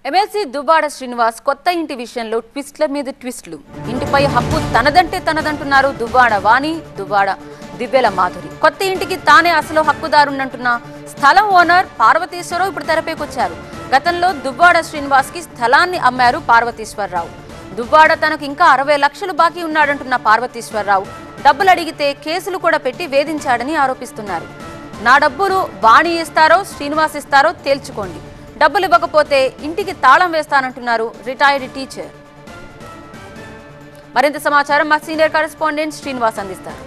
MLC Duvvada Srinivas కొత్త ఇంటి విషయంలో ట్విస్ట్ల మీద ట్విస్ట్లు. ఇంటిపై హక్కు తనదంటే తనదంటున్నారు దువ్వాడ వాణి, దువ్వాడ దివ్యల మాధురి. కొత్త ఇంటికి తానే అసలు హక్కుదారునంటున్న స్థలం ఓనర్ పార్వతీశ్వరరావు ఇప్పుడు తెరపైకొచ్చారు. గతంలో దువ్వాడ శ్రీనివాస్ కి స్థలాన్ని అమ్మారు పార్వతీశ్వరరావు. దువ్వాడ తనకు ఇంకా 60 లక్షలు బాకీ ఉన్నాడంటున్న పార్వతీశ్వరరావు డబ్బులు అడిగితే కేసులు కూడా పెట్టి వేధించాడని ఆరోపిస్తున్నారు. నా డబ్బులు వాణి ఇస్తారో శ్రీనివాస్ ఇస్తారో తేల్చుకోండి, డబ్బులు ఇవ్వకపోతే ఇంటికి తాళం వేస్తానంటున్నారు రిటైర్డ్ టీచర్. మరింత సమాచారం మా సీనియర్ కరెస్పాండెంట్ శ్రీనివాస్ అందిస్తారు.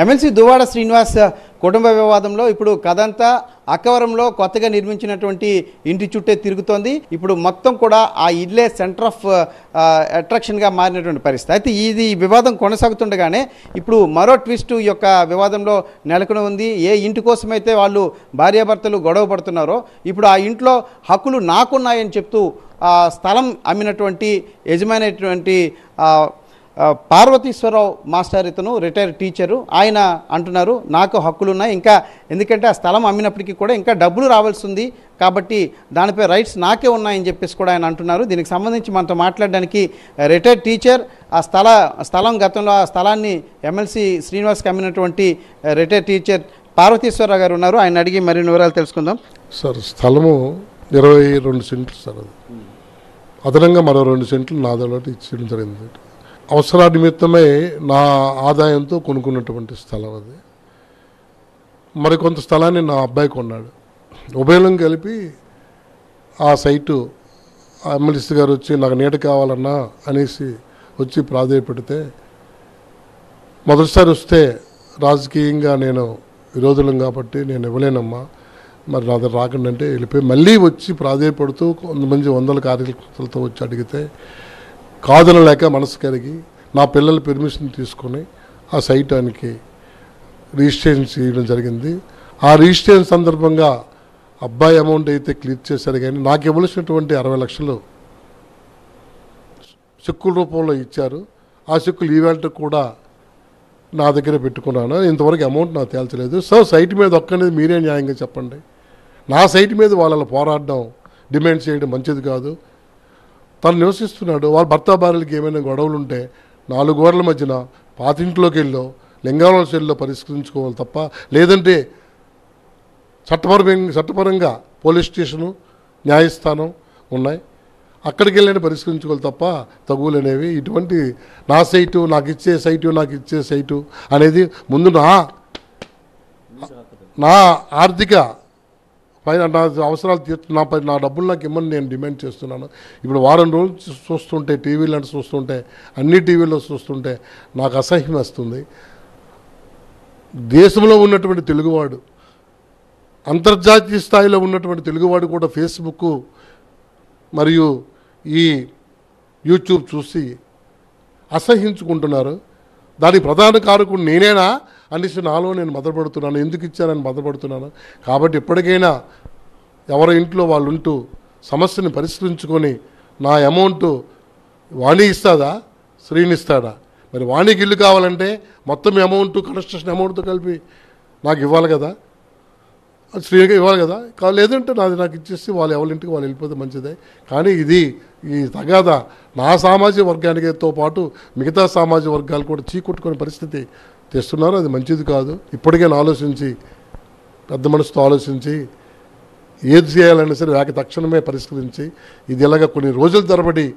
ఎమ్మెల్సీ దువ్వాడ శ్రీనివాస్ కుటుంబ వివాదంలో ఇప్పుడు కథంతా అక్కవరంలో కొత్తగా నిర్మించినటువంటి ఇంటి చుట్టే తిరుగుతోంది. ఇప్పుడు మొత్తం కూడా ఆ ఇల్లే సెంటర్ ఆఫ్ అట్రాక్షన్గా మారినటువంటి పరిస్థితి. అయితే ఇది వివాదం కొనసాగుతుండగానే ఇప్పుడు మరో ట్విస్ట్ ఈ యొక్క వివాదంలో నెలకొని ఉంది. ఏ ఇంటి కోసమైతే వాళ్ళు భార్యాభర్తలు గొడవ పడుతున్నారో ఇప్పుడు ఆ ఇంట్లో హక్కులు నాకున్నాయని చెప్తూ స్థలం అమ్మినటువంటి యజమానైనటువంటి పార్వతీశ్వరరావు మాస్టర్, ఇతను రిటైర్డ్ టీచరు, ఆయన అంటున్నారు నాకు హక్కులున్నాయి, ఇంకా ఎందుకంటే ఆ స్థలం అమ్మినప్పటికీ కూడా ఇంకా డబ్బులు రావాల్సి ఉంది కాబట్టి దానిపై రైట్స్ నాకే ఉన్నాయని చెప్పేసి కూడా ఆయన అంటున్నారు. దీనికి సంబంధించి మనతో మాట్లాడడానికి రిటైర్డ్ టీచర్, ఆ స్థలం గతంలో ఆ స్థలాన్ని ఎమ్మెల్సీ శ్రీనివాస్కి అమ్మినటువంటి రిటైర్డ్ టీచర్ పార్వతీశ్వరరావు గారు ఉన్నారు. ఆయన అడిగి మరిన్ని వివరాలు తెలుసుకుందాం. సార్, స్థలము 22 సెంట్లు సార్. అది అదనంగా మరో 2 సెంట్లు నాదోటి ఇచ్చడం జరిగింది. అవసరాల నిమిత్తమే నా ఆదాయంతో కొనుక్కున్నటువంటి స్థలం అది. మరికొంత స్థలాన్ని నా అబ్బాయి కొన్నాడు. ఉభయం కలిపి ఆ సైటు ఎమ్మెల్సీ గారు వచ్చి నాకు నీడ కావాలన్నా అనేసి వచ్చి ప్రాధాన్యపెడితే, మొదటిసారి వస్తే రాజకీయంగా నేను విరోధులం కాబట్టి నేను ఇవ్వలేనమ్మా, మరి నా దగ్గర రాకుండా అంటే వెళ్ళిపోయి మళ్ళీ వచ్చి ప్రాధాన్యపడుతూ కొంతమంది 100 కార్యకర్తలతో వచ్చి అడిగితే కాదనలేక మనసు కరిగి నా పిల్లల పెర్మిషన్ తీసుకొని ఆ సైటానికి రిజిస్ట్రేషన్ చేయడం జరిగింది. ఆ రిజిస్ట్రేషన్ సందర్భంగా అబ్బాయి అమౌంట్ అయితే క్లియర్ చేశారు, కానీ నాకు ఇవ్వాల్సినటువంటి 60 లక్షలు చెక్కుల రూపంలో ఇచ్చారు. ఆ చెక్కులు ఈవెంట్ కూడా నా దగ్గర పెట్టుకున్నాను. ఇంతవరకు అమౌంట్ నాకు తేల్చలేదు. సో సైట్ మీద ఒక్కనేది మీరే న్యాయంగా చెప్పండి. నా సైట్ మీద వాళ్ళ పోరాడడం, డిమాండ్ చేయడం మంచిది కాదు. తను నివసిస్తున్నాడు, వాళ్ళ భర్త భార్యలకి ఏమైనా గొడవలు ఉంటే 4 గోడల మధ్యన పాతింట్లోకి వెళ్ళో లింగాల సెల్లో పరిష్కరించుకోవాలి తప్ప, లేదంటే చట్టపరంగా పోలీస్ స్టేషను, న్యాయస్థానం ఉన్నాయి, అక్కడికి వెళ్ళని పరిష్కరించుకోవాలి తప్ప తగువులు అనేవి ఇటువంటి నా సైటు నాకు ఇచ్చే సైటు అనేది ముందు నా ఆర్థిక పైన నా అవసరాలు నా డబ్బులు నాకు ఇమ్మని నేను డిమాండ్ చేస్తున్నాను. ఇప్పుడు వారం రోజులు చూస్తుంటే టీవీలో చూస్తుంటే, అన్ని టీవీల్లో చూస్తుంటే నాకు అసహ్యం వస్తుంది. దేశంలో ఉన్నటువంటి తెలుగువాడు, అంతర్జాతీయ స్థాయిలో ఉన్నటువంటి తెలుగువాడు కూడా ఫేస్బుక్ మరియు ఈ యూట్యూబ్ చూసి అసహ్యించుకుంటున్నారు. దానికి ప్రధాన కారకుడు నేనేనా అనేసి నాలో నేను మదపడుతున్నాను. ఎందుకు ఇచ్చానని మదపడుతున్నాను. కాబట్టి ఎప్పటికైనా ఎవరి ఇంట్లో వాళ్ళు ఉంటూ సమస్యని పరిష్కరించుకొని నా అమౌంట్ వాణి ఇస్తాదా, శ్రీని ఇస్తాడా? మరి వాణికి ఇల్లు కావాలంటే మొత్తం అమౌంట్ కన్స్ట్రక్షన్ అమౌంట్తో కలిపి నాకు ఇవ్వాలి కదా, శ్రీనిగా ఇవ్వాలి కదా. లేదంటే నాకు ఇచ్చేసి వాళ్ళు ఎవరింటికి వాళ్ళు వెళ్ళిపోతే మంచిదే. కానీ ఈ తగాదా నా సామాజిక వర్గానికితో పాటు మిగతా సామాజిక వర్గాలు కూడా చీకొట్టుకునే పరిస్థితి తెస్తున్నారు. అది మంచిది కాదు. ఇప్పటికైనా ఆలోచించి, పెద్ద మనసుతో ఆలోచించి ఏది చేయాలన్నా సరే తక్షణమే పరిష్కరించి, ఇది ఇలాగ కొన్ని రోజుల తరబడి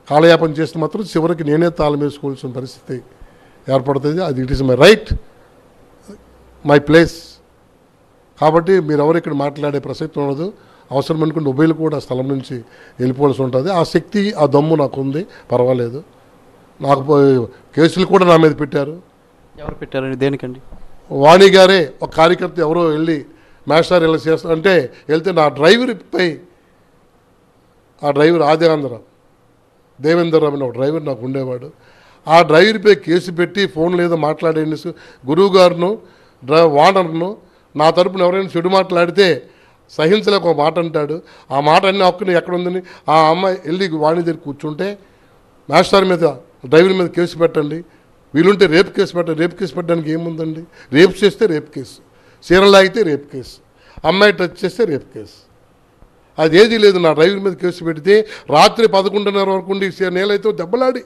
కాలయాపన చేస్తే మాత్రం చివరికి నేనే తాళం వేసుకోవాల్సిన పరిస్థితి ఏర్పడుతుంది. అది it is my right, my place. కాబట్టి మీరు ఎవరు ఇక్కడ మాట్లాడే ప్రసక్తి ఉండదు. అవసరం అనుకుంటే ఉభయలు కూడా స్థలం నుంచి వెళ్ళిపోవాల్సి ఉంటుంది. ఆ శక్తి, ఆ దమ్ము నాకు ఉంది, పర్వాలేదు. నాకు కేసులు కూడా నా మీద పెట్టారు. ఎవరు పెట్టారండి? దేనికండి? వాణి గారే, ఒక కార్యకర్త ఎవరో వెళ్ళి మాస్టర్ ఇలా చేస్తారంటే వెళ్తే నా డ్రైవర్పై, ఆ డ్రైవర్ ఆదిఆంధ్ర దేవేంద్రరావు అని ఒక డ్రైవర్ నాకు ఉండేవాడు, ఆ డ్రైవర్పై కేసు పెట్టి ఫోన్ లేదో మాట్లాడేండి గురువు గారును వానర్ను నా తరపున ఎవరైనా చెడు మాట్లాడితే సహించలేక ఒక మాట అంటాడు. ఆ మాట అన్నీ ఒక్కని ఎక్కడ ఉందని ఆ అమ్మాయి వెళ్ళి వాణి దగ్గర కూర్చుంటే మాస్టర్ మీద, డ్రైవర్ మీద కేసు పెట్టండి, వీలుంటే రేప్ కేసు పెట్టండి. రేప్ కేసు పెట్టడానికి ఏముందండి? రేప్ చేస్తే రేప్ కేసు, చీరలు లాగితే రేప్ కేసు, అమ్మాయి టచ్ చేస్తే రేప్ కేసు. అది ఏదీ లేదు. నా డ్రైవర్ మీద కేసు పెడితే రాత్రి 11:30 వరకు ఉండి నేలైతే దెబ్బలాడి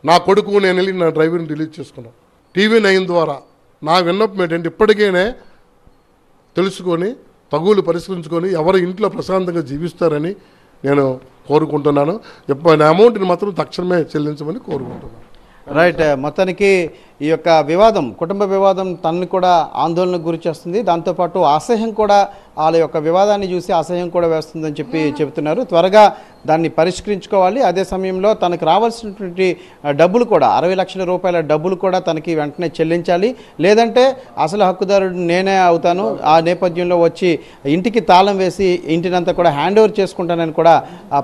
నా కొడుకు నేను వెళ్ళి నా డ్రైవర్ని రిలీజ్ చేసుకున్నాను. TV9 ద్వారా నా విన్నపం ఏంటంటే ఇప్పటికైనా తెలుసుకొని తగులు పరిష్కరించుకొని ఎవరి ఇంట్లో ప్రశాంతంగా జీవిస్తారని నేను కోరుకుంటున్నాను. అమౌంట్ని మాత్రం తక్షణమే చెల్లించమని కోరుకుంటున్నాను. రైట్. మొత్తానికి ఈ యొక్క వివాదం, కుటుంబ వివాదం తనని కూడా ఆందోళనకు గురి చేస్తుంది. దాంతోపాటు అసహ్యం కూడా, వాళ్ళ యొక్క వివాదాన్ని చూసి అసహ్యం కూడా వేస్తుందని చెబుతున్నారు. త్వరగా దాన్ని పరిష్కరించుకోవాలి. అదే సమయంలో తనకు రావాల్సినటువంటి డబ్బులు కూడా 60 లక్షల రూపాయల డబ్బులు కూడా తనకి వెంటనే చెల్లించాలి. లేదంటే అసలు హక్కుదారుడు నేనే అవుతాను, ఆ నేపథ్యంలో వచ్చి ఇంటికి తాళం వేసి ఇంటినంతా కూడా హ్యాండ్ ఓవర్ చేసుకుంటానని కూడా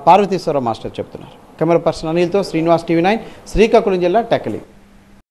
పార్వతీశ్వర మాస్టర్ చెప్తున్నారు. కెమెరా పర్సన్ అనిల్తో శ్రీనివాస్, TV9, శ్రీకాకుళం జిల్లా టెక్కలి.